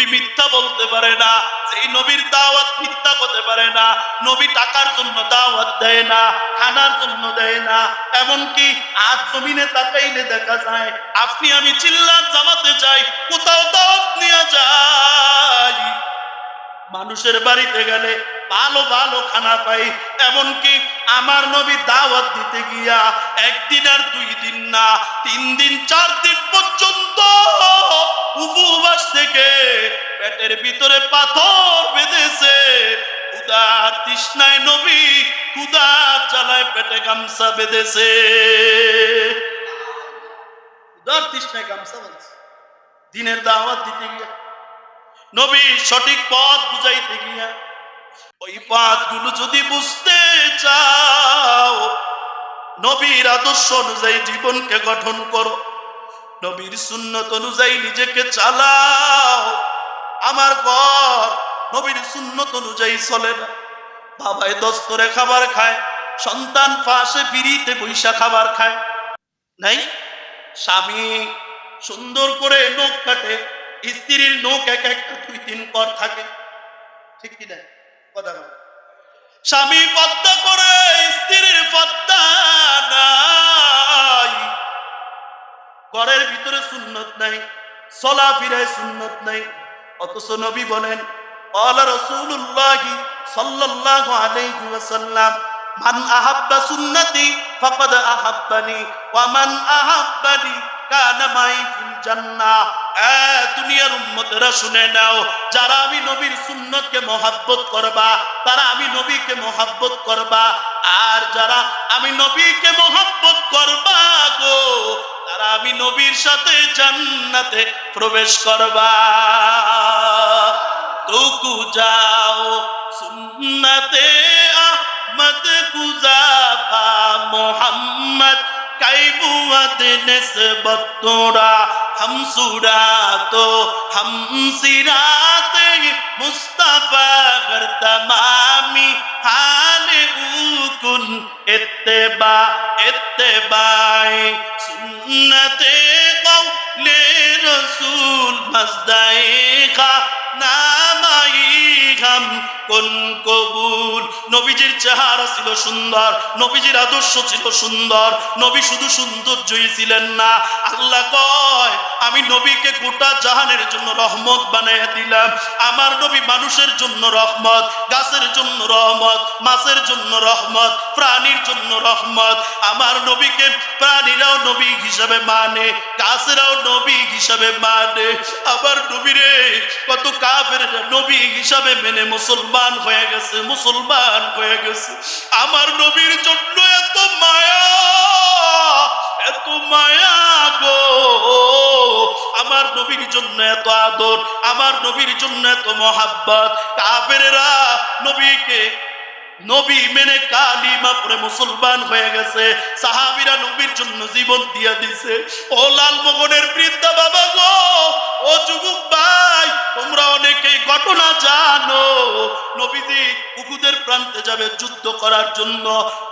নবী মিথ্যা বলতে পারে না, সেই নবীর দাওয়াত মিথ্যা হতে পারে না। নবী টাকার জন্য দাওয়াত দেয় না, খানার জন্য দেয় না। এমনকি আজ জমিনে তাকাইলে দেখা যায় আপনি আমি চিল্লার জামাতে যাই, কোথাও দাওয়াত নিয়ে যাই, মানুষের বাড়িতে গেলে ভালো ভালো খানা পাই। এমনকি আমার নবী দাওয়াত দিতে গিয়া একদিন আর 2 দিন না, 3 দিন 4 দিন পর্যন্ত উপবাস থেকে পেটের ভিতরে পাথর বেঁধেছে। ক্ষুধার তৃষ্ণায় নবী ক্ষুধার জ্বালায় পেটে গামছা বেঁধেছে। ক্ষুধার তৃষ্ণায় গামছা বেঁধেছে দিনের দাওয়াত দিতে গিয়া, নবী সঠিক পথ বুঝাইতে গিয়া। ওই পথগুলো যদি বুঝতে চাও, নবীর আদর্শ অনুযায়ী জীবনকে গঠন করো, নবীর সুন্নত অনুযায়ী নিজেকে চালাও। আমার ঘর নবীর সুন্নত অনুযায়ী চলে না। বাবাই দস্তরে খাবার খায়, সন্তান পাশে ফিরিতে বৈশা খাবার খায় নাই। স্বামী সুন্দর করে নখ কাটে, স্ত্রীর নখ এক একটা 2-3 কর থাকে, ঠিক কি না কথা বলে? স্বামী পর্দা করে, স্ত্রীর পর্দা নাই, ঘরের ভিতরে সুন্নত নাই, চলাফেরায় সুন্নত নাই। অথচ নবী বলেন, ক্বালা রাসূলুল্লাহি সাল্লাল্লাহু আলাইহি ওয়াসাল্লাম, মান আহাব্বা সুন্নতি ফাকাদ আহাব্বানি ওয়া মান আহাব্বানি কানা মাই ফিল জান্নাহ। দুনিয়ার উম্মতেরা শুনে নাও, যারা আমি নবীর সুন্নতকে মহব্বত করবা তারা আমি নবীকে মহব্বত করবা, আর যারা আমি নবীকে মহব্বত করবা গো তারা আমি নবীর সাথে জান্নাতে প্রবেশ করবা। তুকু যাও সুন্নতে আহমদ কুজাফা মোহাম্মদ কাইবুয়াত নিসবত তোরা हमसुरा तो हम सिरात मुस्तफा कर तमामी हाल उकुन इत्तेबा इत्तेबाए सुन्नते कौले रसूल मस्दाएगा नामाई हम কোন কবুল। নবীজির চেহারা ছিল সুন্দর, নবীজির আদর্শ ছিল সুন্দর। নবী শুধু সৌন্দর্যই ছিলেন না, আল্লাহ কয় আমি নবীকে গোটা জাহানের জন্য রহমত বানাইয়া দিলাম। আমার নবী মানুষের জন্য রহমত, গাছের জন্য রহমত, মাছের জন্য রহমত, প্রাণীর জন্য রহমত। আমার নবীকে প্রাণীরাও নবী হিসাবে মানে, গাছেরাও নবী হিসাবে মানে। আবার নবীরে কত কাফের নবী হিসাবে মেনে মুসলমান হয়ে গেছে, মুসলমান হয়ে গেছে। আমার নবীর জন্য এত মায়া, এত মায়া গো, আমার নবীর জন্য এত আদর, আমার নবীর জন্য এত মহাব্বত। কাফেরেরা নবীকে নবী মেনে কালিমা পড়ে মুসলমান হয়ে গেছে। সাহাবীরা নবীর জন্য জীবন দিয়ে দিছে। ও লালমোহনের বৃদ্ধা বাবা গো, ও যুবক ভাই, তোমরা অনেকেই ঘটনা জানো। নবীজি উহুদের প্রান্তে যাবে যুদ্ধ করার জন্য।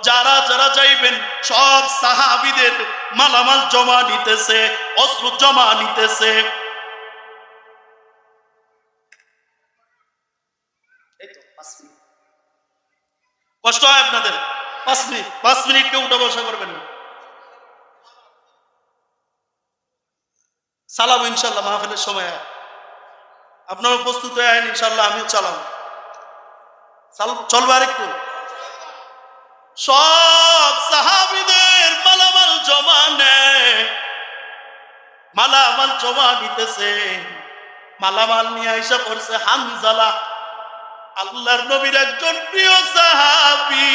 যারা যারা যাইবেন সব সাহাবীদের মালামাল জমা নিতেছে, অস্ত্র জমা নিতেছে। এই তো 5 মিনিট কষ্ট হয় আপনাদের, 5 মিনিট কেউ উঠা বসা করবেন না। চালাবো ইনশাল্লাহ, মাহফিলের সময় আপনারা প্রস্তুত হয়ে আইন, ইনশাল্লাহ আমিও চালাবো। চলবো আরেকটু। সব সাহাবীদের মালামাল জমা নেয়, মালামাল জমা নিতেছে। মালামাল নিয়ে আইসা পড়ছে হানজালা, আল্লাহর নবীর একজন প্রিয় সাহাবী।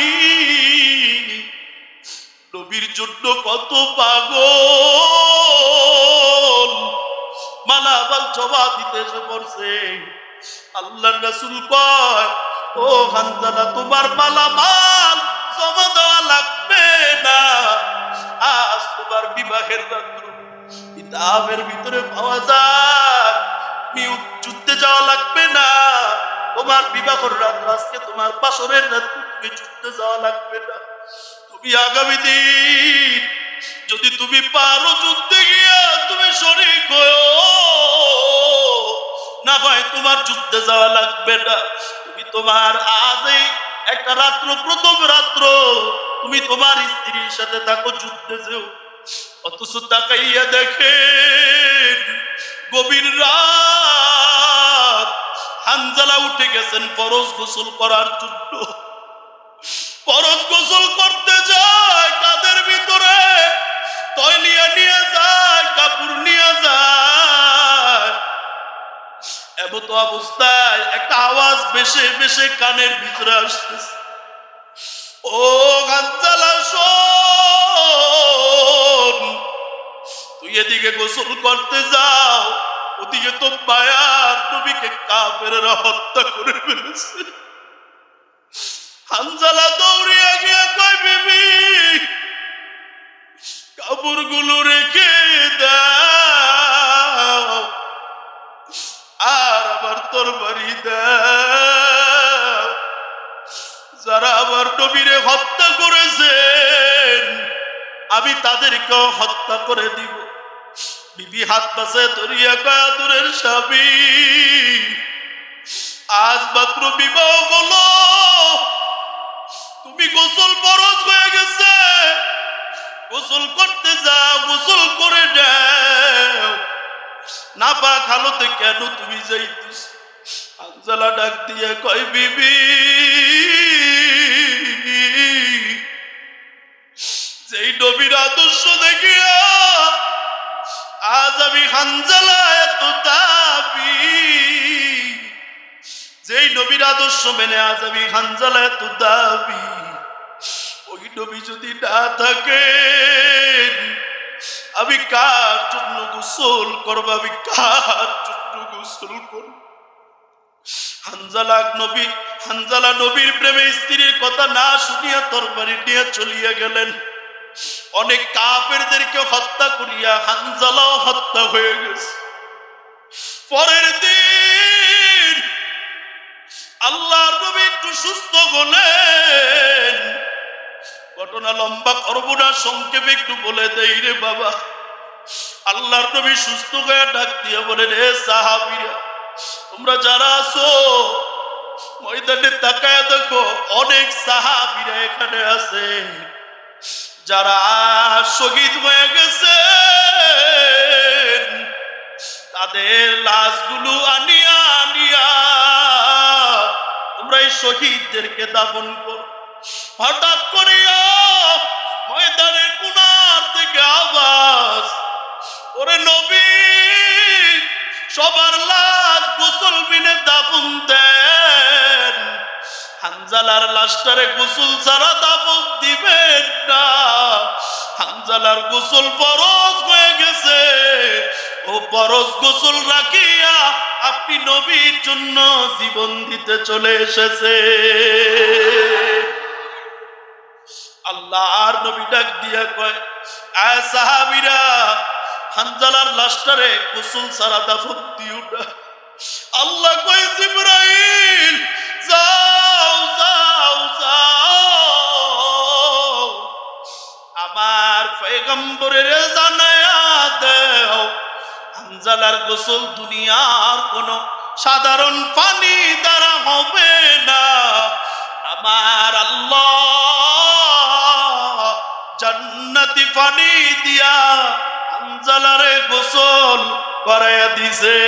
নবীর জন্য কত পাগল, মালামাল জমা দিতে এসে পড়ছে। আল্লাহর রাসূল কয়, ও হানজালা, তোমার মালামাল জমা দেওয়া লাগবে না, আজ তোমার বিবাহের রাত্র কিতাবের ভিতরে পাওয়া যায়। তুমি যুদ্ধে যাওয়া লাগবে না, তোমার বিবাহের রাত আজকে, তোমার বাসরের রাত, তুমি যুদ্ধে যাওয়া লাগবে না। তুমি আগামী দিন যদি তুমি পারো যুদ্ধে গিয়া তুমি শরীক হও, না হয় তোমার যুদ্ধে যাওয়া লাগবে না, তুমি তোমার আজই একটা রাত্র, প্রথম রাত্র তুমি তোমার স্ত্রীর সাথে থাকো, যুদ্ধে যেও। অথচ তাকাইয়া দেখেন গভীর রাত, হানজালা উঠে গেছেন ফরজ গোসল করার জন্য। ফরজ গোসল করতে যায়, কাদের ভিতরে তৈলিয়া নিয়ে যায়, কাপড় নিয়ে যায়। এমত অবস্থায় একটা আওয়াজ বেশে বেশে কানের ভিতরে আসতেছে, ও হানজালা শোন, তুই এদিকে গোসল করতে যাও, ওদিকে তো মায়ার নবীকে কাফেররা হত্যা করে ফেলেছে। হানজালা দৌড়িয়া গিয়া কয়, বিবি কাপড়গুলো রেখে দাও আর আমার তরবারি দাও, যারা আমার নবীরে হত্যা করেছেন আমি তাদেরকেও হত্যা করে দিব। বিবি হাত পাশে ধরিয়া কয়, আদরের স্বামী, আজ মাত্র বিবাহ হলো, তুমি গোসল ফরজ হয়ে গেছে, গোসল করতে যাও, গোসল করে নাও, নাপাক হালতে কেন তুমি যাইতেছ? হানজালা ডাক দিয়ে কয়, বিবি যেই নবীর আদর্শ দেখিয়া আজ আমি হানজালা এত দাবি, যেই নবীর আদর্শ মেনে আজ আমি হানজালা এত দাবি, ওই নবী যদি না থাকে আমি কার জন্য গোসল করব, আমি কার জন্য গোসল করব? হানজালা নবীর প্রেমে স্ত্রীর কথা না শুনিয়া তরবারি নিয়ে চলিয়া গেলেন। অনেক কাফেরদেরকে হত্যা করিয়া হানজালাও হত্যা হয়ে গেছে। পরের দিন আল্লাহর নবী একটু সুস্থ হলেন। ঘটনা লম্বা করব না, সংক্ষেপে একটু বলে দেই রে বাবা। আল্লাহর নবী সুস্থ হয়ে ডাক দিয়া বলেন, হে সাহাবীরা, তোমরা যারা আছো ময়দানে তাকায় দেখো, অনেক সাহাবীরা এখানে আছে যারা শহীদ হয়ে গেছে, তাদের লাশগুলো আনিয়া আনিয়া তোমরা এই শহীদদেরকে দাফন করো। হঠাৎ করিয়া ময়দানের কোণার থেকে আওয়াজ, ওরে নবী, সবার লাশ গোসল বিনে দাফন দেন, হানজালার লাশটারে গোসল ছাড়া দাফন দিবেন না, হানজালার গোসল ফরজ হয়ে গেছে, ও ফরজ গোসল রাখিয়া আপনি নবীর জন্য জীবন দিতে চলে এসেছে। আল্লাহ আর নবী ডাক দিয়া কয়, আয় সাহাবীরা, হানজালার লাশটারে গোসল ছাড়া দাফন দিও না। আল্লাহ কয়, জিবরাইল যাও যাও যাও, আমার পয়গম্বরের জানায়া দাও, হানজালার গোসল দুনিয়ার কোন সাধারণ পানি দ্বারা হবে না, আমার আল্লাহ জান্নাতি পানি দিয়া হানজালারে গোসল করাইয়া দিছে।